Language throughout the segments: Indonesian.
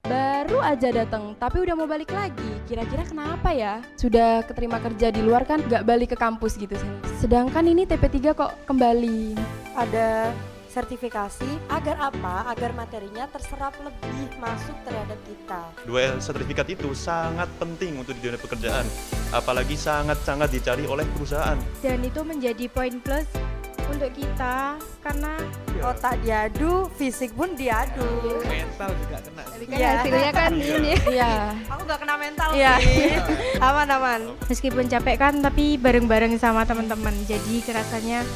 Baru aja datang, tapi udah mau balik lagi. Kira-kira kenapa ya? Sudah keterima kerja di luar kan gak balik ke kampus gitu. Sedangkan ini TP3 kok kembali. Ada sertifikasi agar apa? Agar materinya terserap lebih masuk terhadap kita. Dua sertifikat itu sangat penting untuk di dunia pekerjaan, apalagi sangat-sangat dicari oleh perusahaan. Dan itu menjadi poin plus untuk kita karena Otak diadu, fisik pun diadu. Mental juga kena. tapi kan Iya. hasilnya kan ini. Iya. Aku gak kena mental Iya. sih. Aman-aman. Meskipun capek kan tapi bareng-bareng sama teman-teman. Jadi kerasanya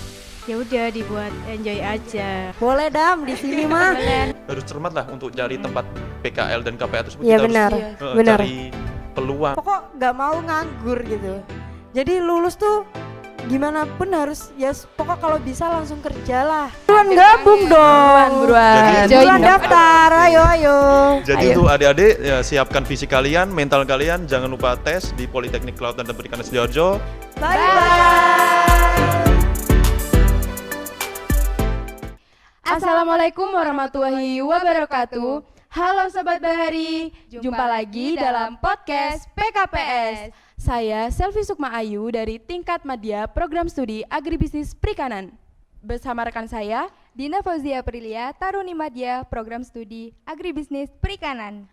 ya udah dibuat enjoy aja. Boleh Dam di sini mah. Harus cermat lah untuk cari tempat PKL dan KPA tersebut. Iya Kita benar. harus Benar. cari peluang. Pokok gak mau nganggur gitu. Jadi lulus tuh gimana pun harus pokok kalau bisa langsung kerja lah. Buruan gabung dong. Buruan. Jadi- Buruan daftar. Ayo. Jadi Ayo. untuk adik-adik ya, siapkan fisik kalian, mental kalian, jangan lupa tes di Politeknik Kelautan dan Perikanan Sidoarjo. Bye. Assalamualaikum warahmatullahi wabarakatuh. Halo Sobat Bahari, jumpa lagi dalam podcast PKPS. Saya Selvi Sukma Ayu dari tingkat Madya Program Studi Agribisnis Perikanan. Bersama rekan saya, Dina Fauzia Aprilia, Taruni Madya, Program Studi Agribisnis Perikanan.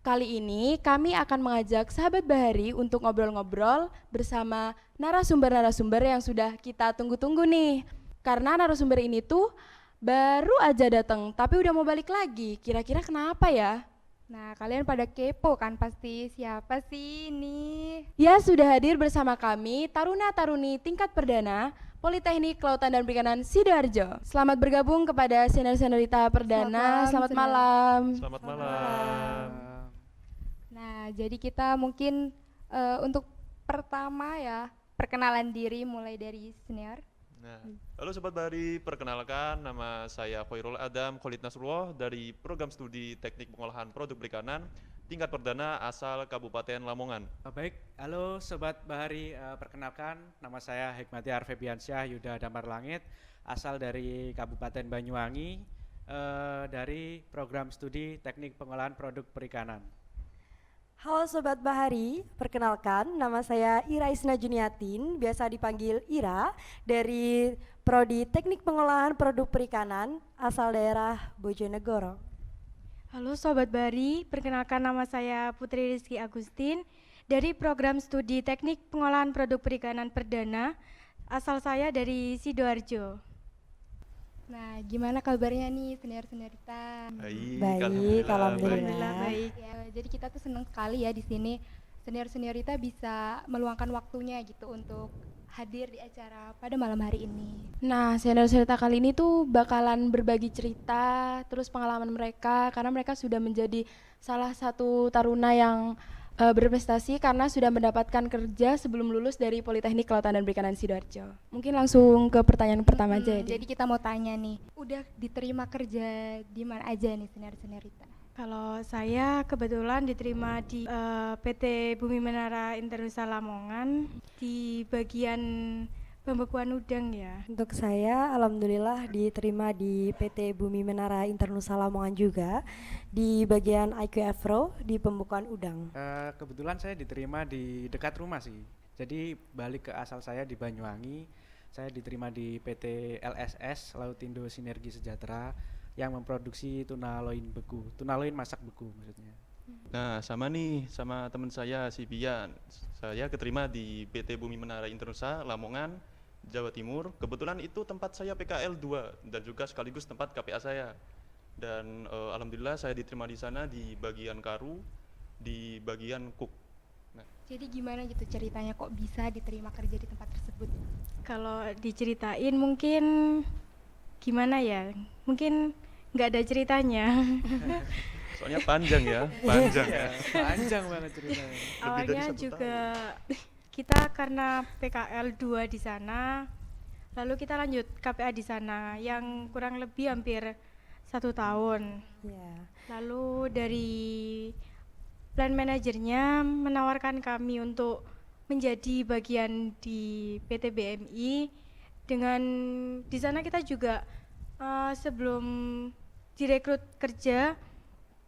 kali ini kami akan mengajak sahabat Bahari untuk ngobrol-ngobrol bersama narasumber-narasumber yang sudah kita tunggu-tunggu nih. Karena narasumber ini tuh baru aja datang, tapi udah mau balik lagi. Kira-kira kenapa ya? Nah, kalian pada kepo kan pasti siapa sih ini? Ya, sudah hadir bersama kami Taruna-Taruni tingkat perdana Politeknik Kelautan dan Perikanan Sidoarjo. Selamat bergabung kepada senior-seniorita perdana. Selamat Selamat malam. Selamat malam. Nah, jadi kita mungkin untuk pertama ya perkenalan diri mulai dari senior. Nah, halo Sobat Bahari, perkenalkan nama saya Khairul Adam Khalid Nasrullah dari Program Studi Teknik Pengolahan Produk Perikanan tingkat perdana asal Kabupaten Lamongan. Baik, halo Sobat Bahari, perkenalkan nama saya Hikmatiar Febiansyah Yuda Damar Langit, asal dari Kabupaten Banyuwangi, dari Program Studi Teknik Pengolahan Produk Perikanan. Halo Sobat Bahari, perkenalkan nama saya Ira Isna Juniatin, biasa dipanggil Ira, dari Prodi Teknik Pengolahan Produk Perikanan, asal daerah Bojonegoro. Halo Sobat Bahari, perkenalkan nama saya Putri Rizky Agustin dari Program Studi Teknik Pengolahan Produk Perikanan Perdana, asal saya dari Sidoarjo. Nah, gimana kabarnya nih senior-seniorita? Baik, alhamdulillah. Alhamdulillah baik. Ya, jadi kita tuh senang sekali ya di sini senior-seniorita bisa meluangkan waktunya gitu untuk hadir di acara pada malam hari ini. Nah, senior-seniorita kali ini tuh bakalan berbagi cerita, terus pengalaman mereka, karena mereka sudah menjadi salah satu taruna yang berprestasi karena sudah mendapatkan kerja sebelum lulus dari Politeknik Kelautan dan Perikanan Sidoarjo. Mungkin langsung ke pertanyaan pertama aja ya. Din. Jadi kita mau tanya nih, udah diterima kerja di mana aja nih senior-seniorita? Kalau saya kebetulan diterima di PT Bumi Menara Internusa Lamongan di bagian pembekuan udang ya. Untuk saya, alhamdulillah diterima di PT Bumi Menara Internusa Lamongan juga, di bagian IQ Afro di pembukaan udang. Kebetulan saya diterima di dekat rumah sih, jadi balik ke asal saya di Banyuwangi. Saya diterima di PT LSS Lautindo Sinergi Sejahtera yang memproduksi tuna loin beku, tuna loin masak beku maksudnya. Nah, sama nih sama teman saya si Bian. Saya keterima di PT Bumi Menara Internusa Lamongan, Jawa Timur. Kebetulan itu tempat saya PKL 2 dan juga sekaligus tempat KPA saya. Dan alhamdulillah saya diterima di sana di bagian karu, di bagian cook. Nah, Jadi gimana gitu ceritanya kok bisa diterima kerja di tempat tersebut? Kalau diceritain mungkin gimana ya? Mungkin nggak ada ceritanya. soalnya panjang ya, panjang. Iya, panjang banget ceritanya. Lebih dari Awalnya 1 juga kita karena PKL 2 di sana, lalu kita lanjut KPA di sana yang kurang lebih hampir 1 tahun. Ya. Lalu dari plan manajernya menawarkan kami untuk menjadi bagian di PT BMI. Dengan di sana kita juga sebelum direkrut kerja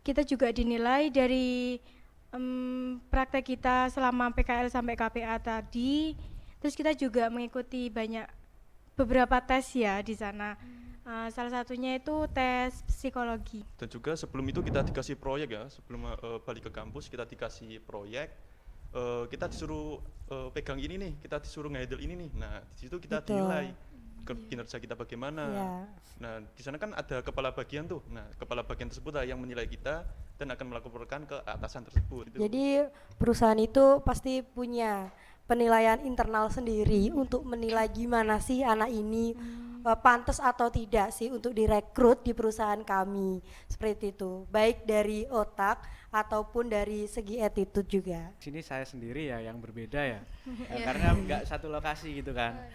kita juga dinilai dari praktek kita selama PKL sampai KPA tadi. Terus kita juga mengikuti beberapa tes ya di sana. Salah satunya itu tes psikologi. Dan juga sebelum itu kita dikasih proyek ya, sebelum balik ke kampus kita dikasih proyek, kita disuruh pegang ini nih, kita disuruh ngehandle ini nih. Nah di situ kita Betul. dinilai kinerja kita bagaimana. Iya. Nah di sana kan ada kepala bagian tuh. Nah kepala bagian tersebut lah yang menilai kita dan akan melaporkan ke atasan tersebut. Jadi perusahaan itu pasti punya penilaian internal sendiri untuk menilai gimana sih anak ini pantas atau tidak sih untuk direkrut di perusahaan kami, seperti itu, baik dari otak ataupun dari segi attitude juga. Sini saya sendiri ya yang berbeda ya, karena nggak satu lokasi gitu kan.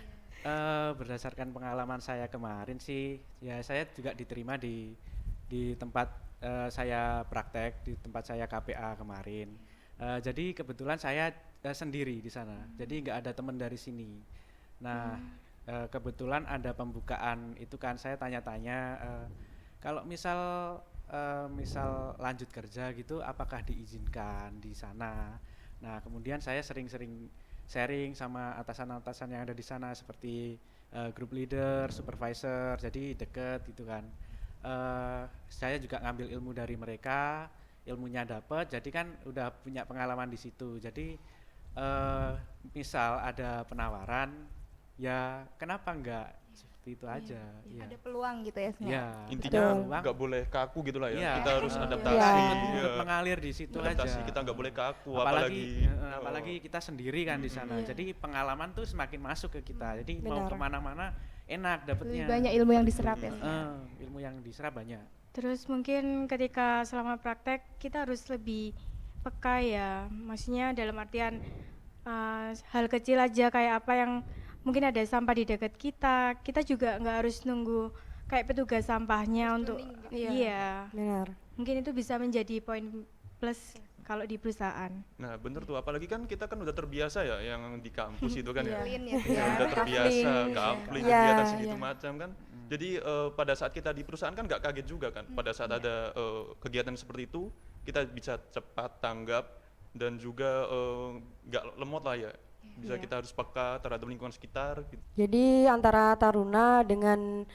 Berdasarkan pengalaman saya kemarin sih, ya saya juga diterima di tempat saya praktek, di tempat saya KPA kemarin. Jadi kebetulan saya sendiri di sana, jadi nggak ada teman dari sini. Nah kebetulan ada pembukaan itu kan, saya tanya-tanya kalau misal lanjut kerja gitu apakah diizinkan di sana. Nah kemudian saya sering-sering sharing sama atasan-atasan yang ada di sana seperti group leader, supervisor, jadi deket gitu kan. Saya juga ngambil ilmu dari mereka, ilmunya dapat, jadi kan udah punya pengalaman di situ. Jadi misal ada penawaran, ya kenapa enggak, seperti itu aja. Ya. Ada peluang gitu ya sebenarnya. Ya, Intinya ada peluang. nggak boleh kaku gitu lah ya. Iya. Kita harus Iya. adaptasi. Iya. Ikut mengalir di situ Adaptasi, aja. kita nggak boleh kaku, Apalagi kita sendiri kan di sana. Jadi pengalaman tuh semakin masuk ke kita. Jadi mau Benar. kemana-mana enak dapetnya. Lebih banyak ilmu yang diserap ya. Ilmu yang diserap banyak. Terus mungkin ketika selama praktek kita harus lebih peka ya, maksudnya dalam artian hal kecil aja kayak apa yang mungkin ada sampah di dekat kita juga nggak harus nunggu kayak petugas sampahnya untuk iya. Benar. Mungkin itu bisa menjadi poin plus kalau di perusahaan. Nah bener tuh, apalagi kan kita kan udah terbiasa ya yang di kampus itu kan ya. Clean ya. Ya, udah terbiasa, kapling, Iya. kegiatan segitu macam kan. Jadi pada saat kita di perusahaan kan nggak kaget juga kan. Pada saat ada kegiatan seperti itu, kita bisa cepat tanggap dan juga nggak lemot lah ya. Bisa kita harus peka terhadap lingkungan sekitar. Gitu. Jadi antara taruna dengan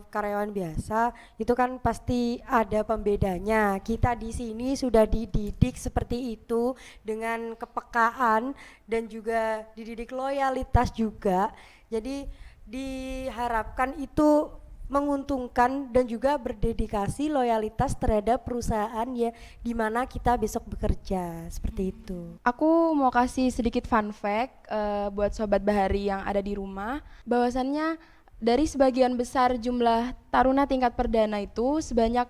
karyawan biasa itu kan pasti ada pembedanya. Kita di sini sudah dididik seperti itu dengan kepekaan dan juga dididik loyalitas juga. Jadi diharapkan itu menguntungkan dan juga berdedikasi loyalitas terhadap perusahaan ya di mana kita besok bekerja, seperti itu. Aku mau kasih sedikit fun fact buat Sobat Bahari yang ada di rumah, bahwasannya dari sebagian besar jumlah taruna tingkat perdana itu sebanyak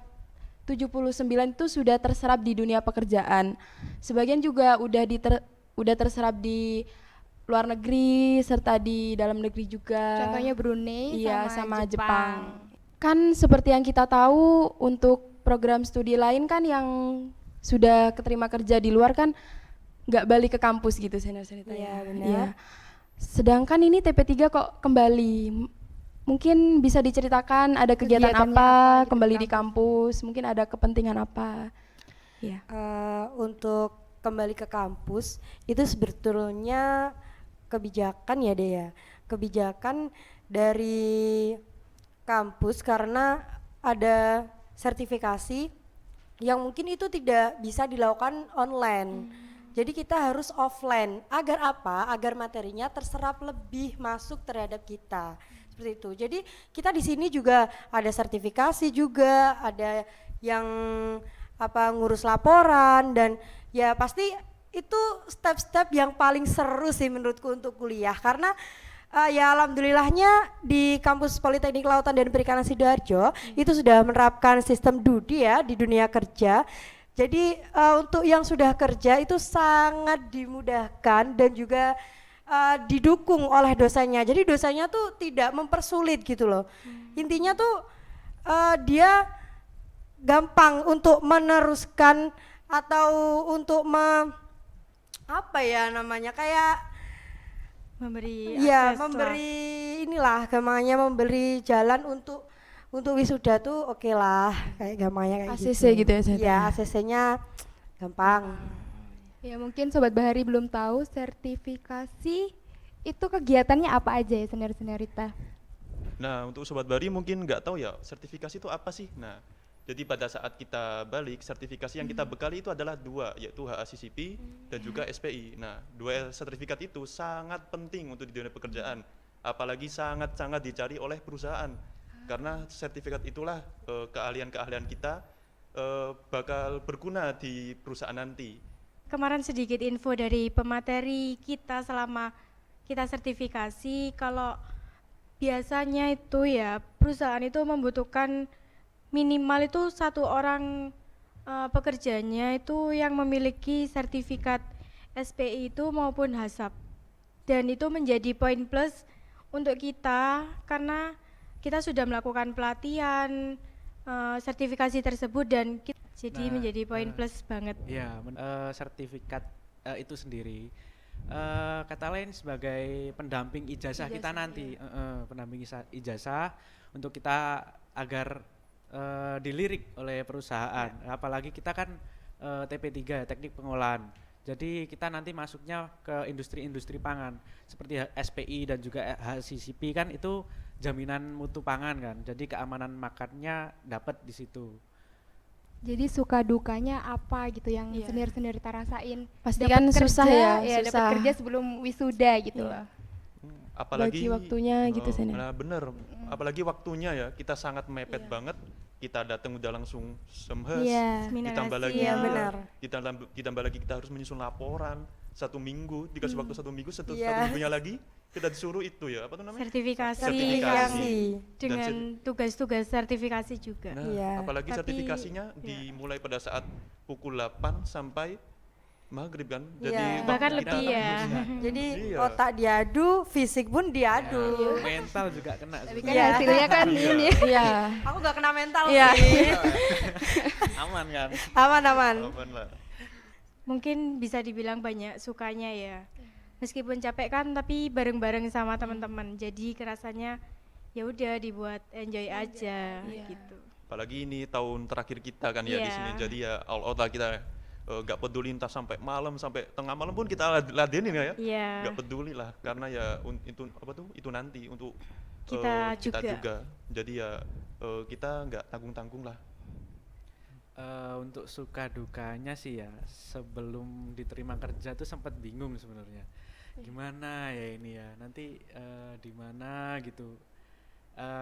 79 itu sudah terserap di dunia pekerjaan. Sebagian juga udah terserap di luar negeri serta di dalam negeri juga. Contohnya Brunei Iya, sama sama Jepang. Kan seperti yang kita tahu untuk program studi lain kan yang sudah keterima kerja di luar kan nggak balik ke kampus gitu senior-senior. Iya, benar. Iya. Sedangkan ini TP3 kok kembali. Mungkin bisa diceritakan ada kegiatan Kegiatannya apa apa gitu kembali di di kampus, mungkin ada kepentingan apa. Iya. Untuk kembali ke kampus itu sebetulnya kebijakan ya Dea, kebijakan dari kampus karena ada sertifikasi yang mungkin itu tidak bisa dilakukan online. Jadi kita harus offline. Agar apa? Agar materinya terserap lebih masuk terhadap kita. Seperti itu. Jadi kita di sini juga ada sertifikasi juga, ada yang ngurus laporan dan ya pasti itu step-step yang paling seru sih menurutku untuk kuliah karena ya alhamdulillahnya di kampus Politeknik Lautan dan Perikanan Sidoarjo itu sudah menerapkan sistem DUDI ya di dunia kerja. Jadi untuk yang sudah kerja itu sangat dimudahkan dan juga didukung oleh dosennya. Jadi dosennya tuh tidak mempersulit gitu loh. Intinya tuh dia gampang untuk meneruskan atau untuk kayak Memberi ya akses lah. memberi inilah namanya memberi jalan untuk untuk wisuda tuh oke lah, kayak gampangnya kayak ACC gitu. gitu ya, Zeta? Iya, ACC-nya gampang. Ya mungkin Sobat Bahari belum tahu sertifikasi itu kegiatannya apa aja ya senior-seniorita? Nah, untuk Sobat Bari mungkin nggak tahu ya, sertifikasi itu apa sih? Nah, jadi pada saat kita balik, sertifikasi yang kita bekali itu adalah dua, yaitu HACCP dan juga SPI. Nah, dua sertifikat itu sangat penting untuk di dunia pekerjaan, apalagi sangat-sangat dicari oleh perusahaan. Karena sertifikat itulah keahlian-keahlian kita bakal berguna di perusahaan nanti. Kemarin sedikit info dari pemateri kita selama kita sertifikasi, kalau biasanya itu ya perusahaan itu membutuhkan minimal itu 1 orang pekerjanya itu yang memiliki sertifikat SPI itu maupun HACCP, dan itu menjadi poin plus untuk kita karena kita sudah melakukan pelatihan sertifikasi tersebut dan jadi menjadi poin plus banget. Ya, sertifikat itu sendiri kata lain sebagai pendamping ijazah kita nanti, pendamping ijazah untuk kita agar dilirik oleh perusahaan. Apalagi kita kan TP3 teknik pengolahan. Jadi kita nanti masuknya ke industri-industri pangan seperti SPI dan juga HACCP kan itu jaminan mutu pangan kan. Jadi keamanan makannya dapat di situ. Jadi suka dukanya apa gitu yang Iya. senior-seniorita rasain? Pasti Dapet kan susah ya, dapat susah. kerja sebelum wisuda gitu Iya. loh. Apalagi Bagi waktunya gitu, Senior. Nah, bener. Apalagi waktunya ya, kita sangat mepet banget. Kita datang udah langsung semhes. Iya. Seminar Ditambah lagi, Iya, hasil. benar. ditambah lagi kita harus menyusun laporan 1 minggu, dikasih waktu 1 minggu, satu Iya. minggunya lagi kita disuruh itu ya, apa tuh namanya? Sertifikasi, Sertifikasi. dengan Dan tugas-tugas sertifikasi juga. Nah, Iya. apalagi Tapi, sertifikasinya ya. dimulai pada saat pukul 8 sampai maghrib kan. Jadi Iya. waktu Bahkan kita lebih ya. Jadi Iya. otak diadu, fisik pun diadu. Mental juga kena. Tapi kan Iya. hasilnya kan ini. Iya. Aku gak kena mental Iya. sih. Aman kan? Aman-aman. aman lah. Mungkin bisa dibilang banyak sukanya ya. Meskipun capek kan tapi bareng-bareng sama teman-teman. Jadi kerasanya ya udah dibuat enjoy aja gitu. Apalagi ini tahun terakhir kita kan ya di Iya. sini. Jadi ya all out lah kita nggak peduli entah sampai malam sampai tengah malam pun kita ladenin ya. Iya. Nggak peduli lah karena ya itu apa tuh itu nanti untuk Kita kita juga. juga. Jadi ya kita nggak tanggung-tanggung lah. Untuk suka dukanya sih ya sebelum diterima kerja tuh sempat bingung sebenarnya gimana ya ini ya nanti di mana gitu.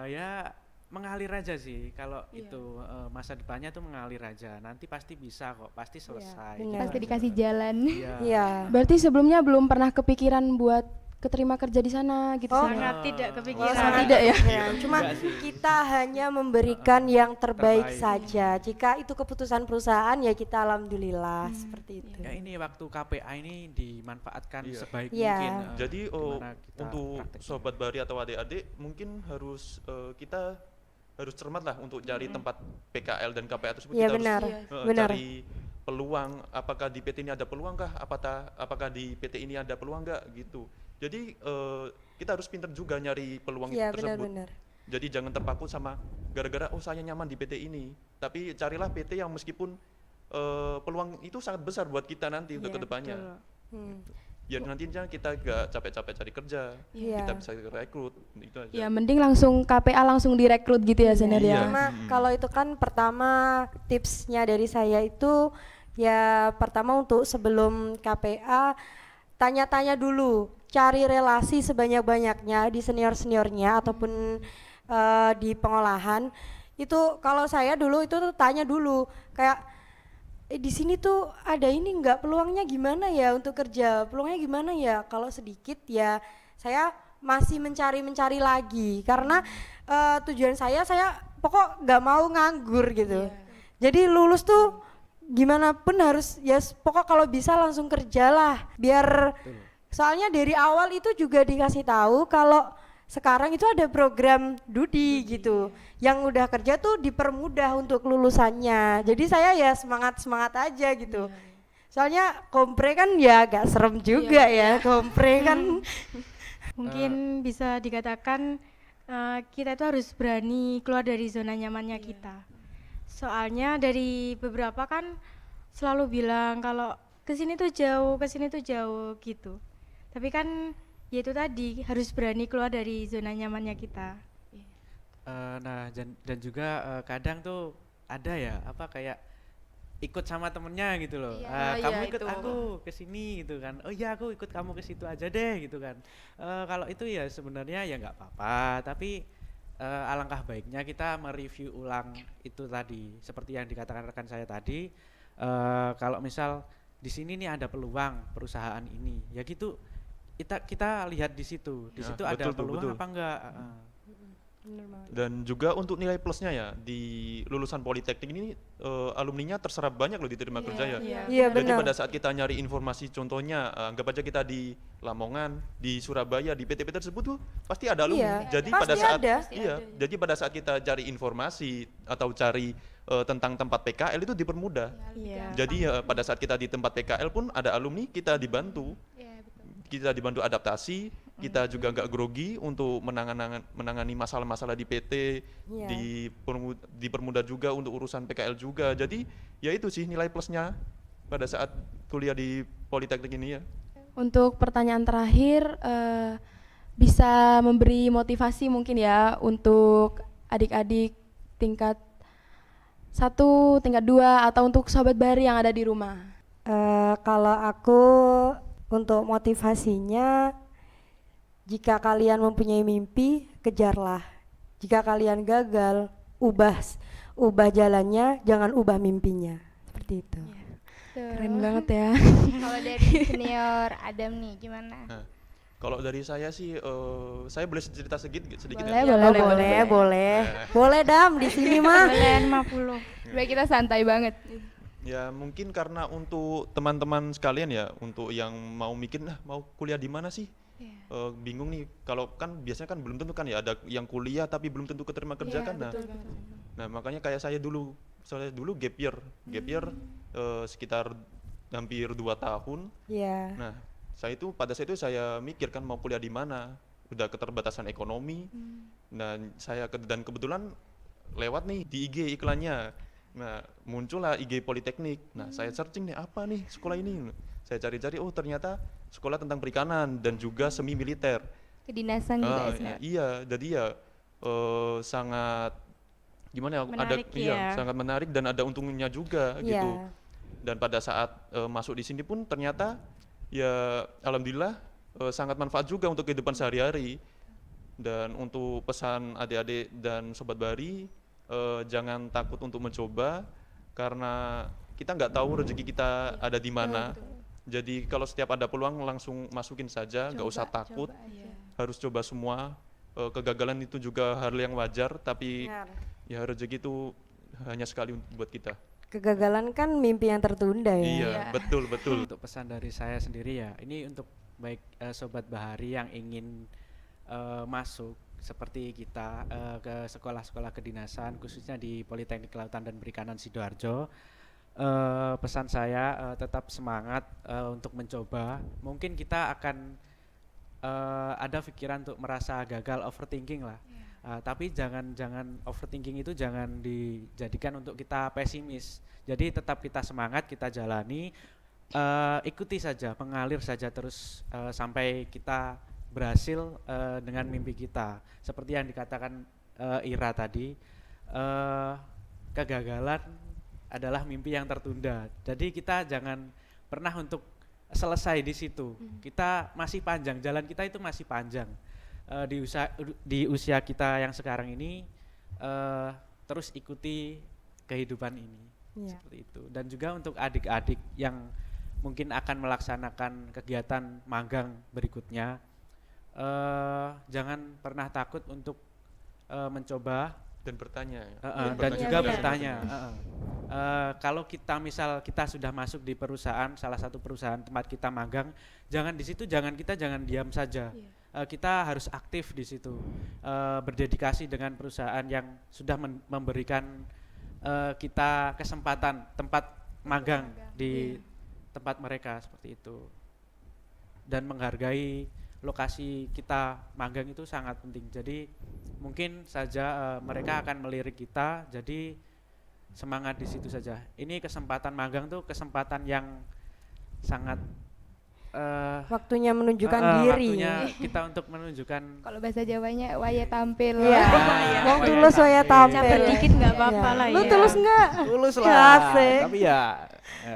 Ya mengalir aja sih kalau itu masa depannya tuh mengalir aja nanti pasti bisa kok pasti selesai. benar. Pasti dikasih jalan. Iya. Iya. Berarti sebelumnya belum pernah kepikiran buat keterima kerja di sana gitu, Oh. Senior? Sangat tidak Oh, kepikiran. sangat tidak ya? Ya, cuma Enggak sih. kita hanya memberikan yang terbaik Terbaik. saja. Jika itu keputusan perusahaan ya kita alhamdulillah seperti itu. Ya ini waktu KPA ini dimanfaatkan Iya. sebaik Iya. mungkin. Jadi gimana kita untuk prakteknya. sobat Bari atau adik-adik mungkin harus kita harus cermat lah untuk cari tempat PKL dan KPA tersebut. Iya Kita benar, harus benar. cari peluang, apakah di PT ini ada peluang kah, apakah di PT ini ada peluang enggak gitu. Jadi kita harus pintar juga nyari peluang Iya tersebut. benar-benar. Jadi jangan terpaku sama gara-gara oh saya nyaman di PT ini, tapi carilah PT yang meskipun peluang itu sangat besar buat kita nanti untuk Iya, kedepannya. betul. Hmm. Biar nantinya kita gak capek-capek cari kerja, Iya. kita bisa rekrut, itu aja. Ya mending langsung KPA langsung direkrut gitu ya, Senior Iya. ya? Cuma kalau itu kan pertama tipsnya dari saya itu ya pertama untuk sebelum KPA tanya-tanya dulu, cari relasi sebanyak-banyaknya di senior-seniornya ataupun di pengolahan. Itu kalau saya dulu itu tuh tanya dulu kayak di sini tuh ada ini enggak peluangnya gimana ya untuk kerja, peluangnya gimana ya, kalau sedikit ya saya masih mencari lagi karena tujuan saya pokok nggak mau nganggur gitu. Jadi lulus tuh gimana pun harus ya pokok kalau bisa langsung kerjalah biar soalnya dari awal itu juga dikasih tahu kalau sekarang itu ada program Dudi gitu yang udah kerja tuh dipermudah untuk lulusannya. Jadi saya ya semangat aja gitu. Soalnya kompre kan ya agak serem juga ya kompre kan. Mungkin bisa dikatakan Kita itu harus berani keluar dari zona nyamannya kita. Soalnya dari beberapa kan selalu bilang kalau kesini tuh jauh gitu. Tapi kan ya itu tadi harus berani keluar dari zona nyamannya kita. Nah dan juga kadang tuh ada ya apa kayak ikut sama temennya gitu loh. Iya, Kamu iya, ikut itu. aku ke sini gitu kan. Oh iya aku ikut kamu ke situ aja deh gitu kan. Kalau itu ya sebenarnya ya nggak apa-apa, tapi alangkah baiknya kita mereview ulang itu tadi. Seperti yang dikatakan rekan saya tadi, kalau misal di sini nih ada peluang perusahaan ini, ya gitu kita lihat di situ. Di Ya, situ ada betul tuh, peluang betul. apa enggak? Bener banget. Dan juga untuk nilai plusnya ya di lulusan politeknik ini alumninya terserap banyak loh diterima kerja ya. Iya Jadi benar. pada saat kita nyari informasi, contohnya anggap aja kita di Lamongan, di Surabaya, di PTP tersebut tuh pasti ada alumni. Iya, Jadi pasti pada saat ada. iya, jadi pada saat kita cari informasi atau cari tentang tempat PKL itu dipermudah. Iya. Jadi pada saat kita di tempat PKL pun ada alumni, kita dibantu. Kita dibantu adaptasi, kita juga nggak grogi untuk menangani masalah-masalah di PT, Iya. dipermudah juga untuk urusan PKL juga. Jadi ya itu sih nilai plusnya pada saat kuliah di Politeknik ini ya. Untuk pertanyaan terakhir, bisa memberi motivasi mungkin ya untuk adik-adik tingkat 1, tingkat 2, atau untuk sobat Bahari yang ada di rumah. Kalau aku untuk motivasinya, jika kalian mempunyai mimpi, kejarlah. Jika kalian gagal, ubah jalannya, jangan ubah mimpinya. Seperti itu. Keren banget ya. Kalau dari senior Adam nih gimana? Nah, kalau dari saya sih, saya boleh cerita sedikit Boleh, ya? Boleh. Boleh Dam di sini mah. Kalian 50. Baik, kita santai banget. Ya mungkin karena untuk teman-teman sekalian ya, untuk yang mau mikir, mau kuliah di mana sih? Bingung nih, kalau kan biasanya kan belum tentu kan ya, ada yang kuliah tapi belum tentu keterima kerja kan. Nah makanya kayak saya dulu gap year sekitar hampir 2 tahun. Iya. Nah pada saat itu saya mikir kan mau kuliah di mana, udah keterbatasan ekonomi. Dan dan kebetulan lewat nih di IG iklannya. Nah muncullah IG Politeknik. Nah saya searching nih apa nih sekolah ini. Saya cari-cari, oh ternyata sekolah tentang perikanan dan juga semi militer. Kedinasan juga ya, senior. Iya, jadi ya sangat gimana ya? Menarik ya. Sangat menarik dan ada untungnya juga gitu. Iya. Dan pada saat masuk di sini pun ternyata ya alhamdulillah sangat manfaat juga untuk kehidupan sehari-hari. Dan untuk pesan adik-adik dan sobat Bahari, jangan takut untuk mencoba karena kita nggak tahu rezeki kita ada di mana. Jadi kalau setiap ada peluang langsung masukin saja, nggak usah takut. Harus coba semua. Kegagalan itu juga hal yang wajar, tapi Benar. ya rezeki itu hanya sekali buat kita. Kegagalan kan mimpi yang tertunda ya. Iya, betul. Untuk pesan dari saya sendiri ya, ini untuk baik sobat Bahari yang ingin masuk seperti kita ke sekolah-sekolah kedinasan, khususnya di Politeknik Kelautan dan Perikanan Sidoarjo. Pesan saya tetap semangat untuk mencoba. Mungkin kita akan ada pikiran untuk merasa gagal, overthinking lah. Tapi jangan overthinking itu jangan dijadikan untuk kita pesimis. Jadi tetap kita semangat, kita jalani, ikuti saja, mengalir saja terus sampai kita berhasil dengan mimpi kita. Seperti yang dikatakan Ira tadi, kegagalan adalah mimpi yang tertunda. Jadi kita jangan pernah untuk selesai di situ. Kita masih panjang, jalan kita itu masih panjang. Di usia kita yang sekarang ini terus ikuti kehidupan ini. Iya. Seperti itu. Dan juga untuk adik-adik yang mungkin akan melaksanakan kegiatan magang berikutnya, jangan pernah takut untuk mencoba Dan bertanya. dan juga bertanya. Kalau kita sudah masuk di perusahaan, salah satu perusahaan tempat kita magang, jangan kita jangan diam saja. Kita harus aktif di situ, berdedikasi dengan perusahaan yang sudah memberikan kita kesempatan tempat magang di tempat mereka seperti itu, dan menghargai lokasi kita magang itu sangat penting. Jadi mungkin saja mereka akan melirik kita, jadi semangat di situ saja. Ini kesempatan magang tuh kesempatan yang sangat Waktunya menunjukkan diri. waktunya kita untuk menunjukkan. Kalau bahasa Jawanya waya tampil. Iya. Wong Waya tulus waya tampil. tampil. Caper dikit nggak apa-apa Iya. lah Lu ya. tulus nggak? Tulus Ya, lah, asik. tapi ya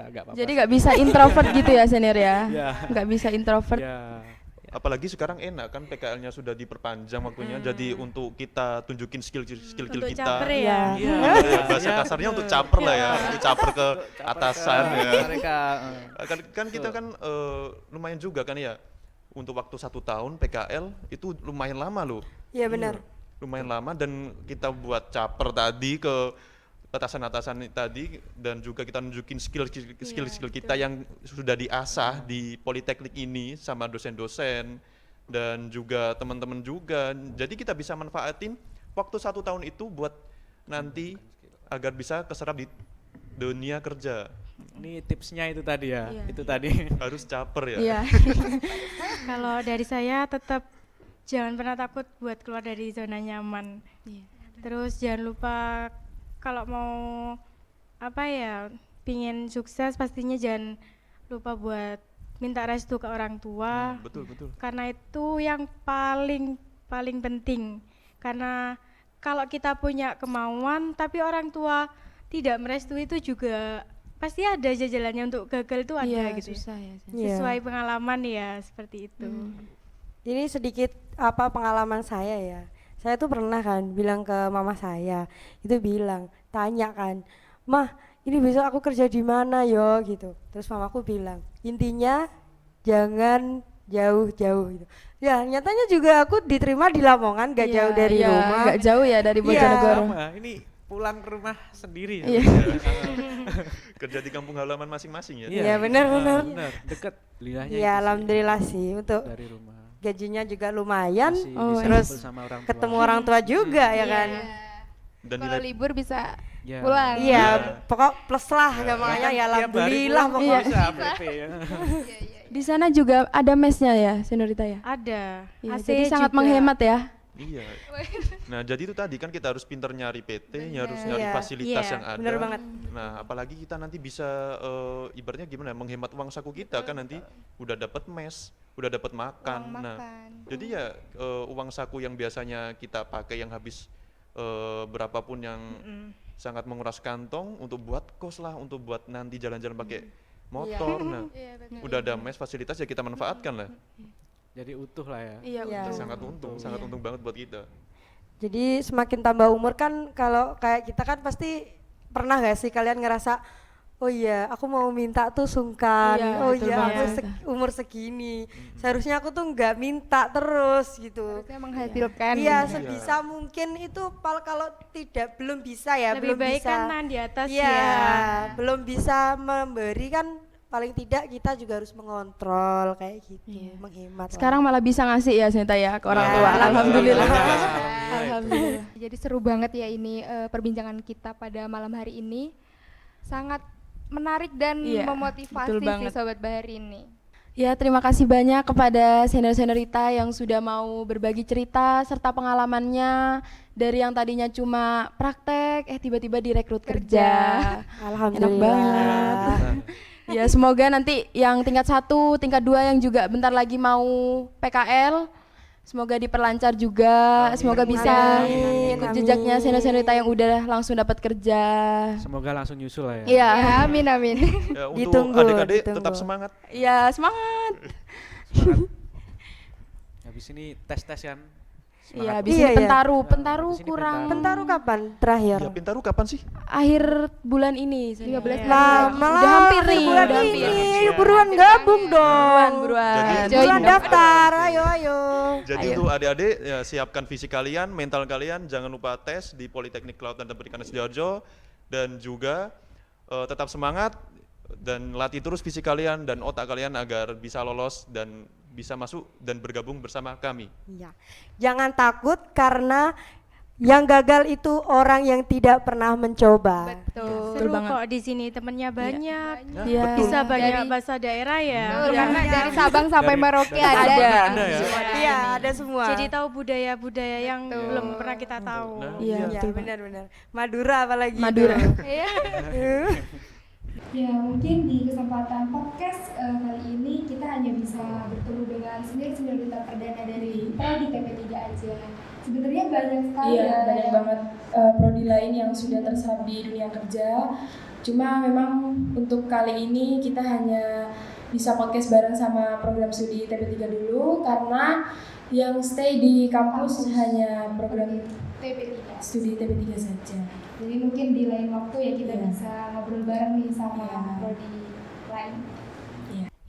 nggak apa-apa. Jadi nggak bisa introvert gitu ya senior ya? Ya. Nggak bisa introvert. Ya. Apalagi sekarang enak kan PKL-nya sudah diperpanjang waktunya, jadi untuk kita tunjukin skill Untuk kita. caper ya. Iya. Ya, bahasa kasarnya untuk caper lah ya, untuk caper ke atasan ya. Mereka Kan kita kan lumayan juga kan ya, untuk waktu 1 tahun PKL itu lumayan lama loh, Iya benar. lumayan lama, dan kita buat caper tadi ke atasan-atasan tadi, dan juga kita nunjukin skill kita yang sudah diasah di Politeknik ini sama dosen-dosen dan juga teman-teman juga. Jadi kita bisa manfaatin waktu 1 tahun itu buat nanti agar bisa keserap di dunia kerja. ini tipsnya itu tadi ya. Iya. Itu tadi. Harus caper ya. Iya. Kalau dari saya tetap jangan pernah takut buat keluar dari zona nyaman. Terus jangan lupa kalau mau apa ya, pingin sukses pastinya jangan lupa buat minta restu ke orang tua. Betul. Karena itu yang paling penting. Karena kalau kita punya kemauan tapi orang tua tidak merestui, itu juga pasti ada jajalannya untuk gagal itu ada Iya, gitu. susah ya. Iya. Sesuai pengalaman ya seperti itu. Ini sedikit pengalaman saya ya. Saya tuh pernah kan bilang ke mama saya, itu bilang, tanya kan, "Mah, ini besok aku kerja di mana yo?" gitu. Terus mamaku bilang, "Intinya jangan jauh-jauh gitu." Ya, nyatanya juga aku diterima di Lamongan, gak jauh dari rumah. Gak jauh ya dari Iya. Bojonegoro. Sama, ini pulang ke rumah sendiri. Iya. Kerja di kampung halaman masing-masing ya. Iya, benar. Benar, dekat. Lilahnya Ya, alhamdulillah sih untuk dari rumah. gajinya juga lumayan, Masih bisa terus kumpul sama orang tua. ketemu orang tua juga ya kan. Dan Kalau nilai libur bisa Ya. pulang. Iya, pokok plus lah namanya ya, Tiap hari alhamdulillah pulang pokoknya. bisa PP ya. Di sana juga ada mesnya ya, Senorita ya? Ada. Iya, AC jadi sangat juga. menghemat ya. Iya. Nah, jadi itu tadi kan kita harus pinter nyari PT, harus nyari Iya. fasilitas Iya, yang ada. bener banget. Nah, apalagi kita nanti bisa ibaratnya gimana ya, menghemat uang saku kita kan nanti udah dapat mes, udah dapat makan. Uang Nah, makan. jadi ya uang saku yang biasanya kita pakai yang habis berapapun yang sangat menguras kantong untuk buat kos lah, untuk buat nanti jalan-jalan pakai motor. Nah, udah ada mes fasilitas ya kita manfaatkan lah. Jadi utuh lah ya. Iya, Iya. betul. Sangat untung banget buat kita. Jadi semakin tambah umur kan, kalau kayak kita kan pasti pernah gak sih kalian ngerasa, oh iya aku mau minta tuh sungkan, Iya, oh betul iya aku banget. umur segini, seharusnya aku tuh nggak minta terus gitu. Harusnya menghasilkan. Iya, gitu. sebisa mungkin itu kalau tidak belum bisa ya, Lebih belum baik bisa. kan tangan di atas Iya, ya. belum bisa memberi kan, paling tidak kita juga harus mengontrol kayak gitu, menghemat. Sekarang malah bisa ngasih ya Senorita ya ke orang Ya, tua. alhamdulillah. Alhamdulillah. Jadi seru banget ya ini perbincangan kita pada malam hari ini. Sangat menarik dan Iya, memotivasi betul sih banget. Sobat Bahari ini. Ya, terima kasih banyak kepada senior-seniorita yang sudah mau berbagi cerita serta pengalamannya dari yang tadinya cuma praktek, tiba-tiba direkrut kerja. Alhamdulillah. Enak banget. Ya, semoga nanti yang tingkat 1, tingkat 2 yang juga bentar lagi mau PKL, semoga diperlancar juga, semoga bisa Amin, ikut amin. jejaknya senior-seniorita yang udah langsung dapat kerja. Semoga langsung nyusul lah ya. Iya. Ya, amin amin. Ya, untuk Ditunggu, adik-adik ditunggu. tetap semangat. Iya, semangat. Semangat. Habis ini tes-tes kan. Iya, Semangat. habis Iya, ini iya. Pentaru Habis ini kurang Pentaru kapan terakhir? Ya, Pintaru kapan sih? akhir bulan ini. 13 Iya. Lama Udah hampir akhir nih, bulan udah ini. hampir. Buruan gabung dong. Buruan. Jadi- Join Buruan dong. daftar, ayo. Jadi Ayo. untuk adik-adik ya, siapkan fisik kalian, mental kalian, jangan lupa tes di Politeknik Kelautan dan Perikanan Sidoarjo, dan juga tetap semangat dan latih terus fisik kalian dan otak kalian agar bisa lolos dan bisa masuk dan bergabung bersama kami. Iya. Jangan takut karena Yang gagal itu orang yang tidak pernah mencoba. Betul Seru banget. kok di sini, temennya banyak. Iya. Bisa banyak Dari- bahasa daerah ya. Betul, Iya. karena dari Sabang sampai Dari- Merauke dari ada. Sabang juga ada ya? Iya, ada semua. Jadi tahu budaya-budaya yang Betul. belum pernah kita tahu. Nah, Iya, Iya, betul banget. benar-benar. Madura apalagi. Madura. itu. Iya. Ya, mungkin di kesempatan podcast kali ini kita hanya bisa bertemu dengan senior-senior kita perdana dari prodi TP3 aja. Sebenarnya banyak sekali Iya, ya banyak banget prodi lain yang sudah terserap di dunia kerja. Cuma memang untuk kali ini kita hanya bisa podcast bareng sama program studi TP3 dulu karena yang stay di kampus hanya program TP3. studi TP3 saja. Jadi mungkin di lain waktu ya kita Iya. bisa ngobrol bareng nih sama Iya. prodi lain.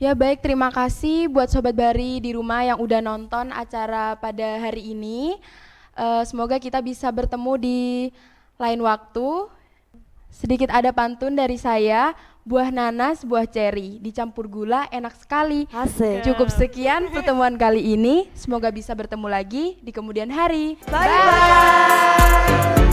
Ya baik, terima kasih buat Sobat Bahari di rumah yang udah nonton acara pada hari ini. Semoga kita bisa bertemu di lain waktu. Sedikit ada pantun dari saya, buah nanas, buah ceri, dicampur gula enak sekali. Asik. Cukup sekian pertemuan kali ini, semoga bisa bertemu lagi di kemudian hari. Bye bye.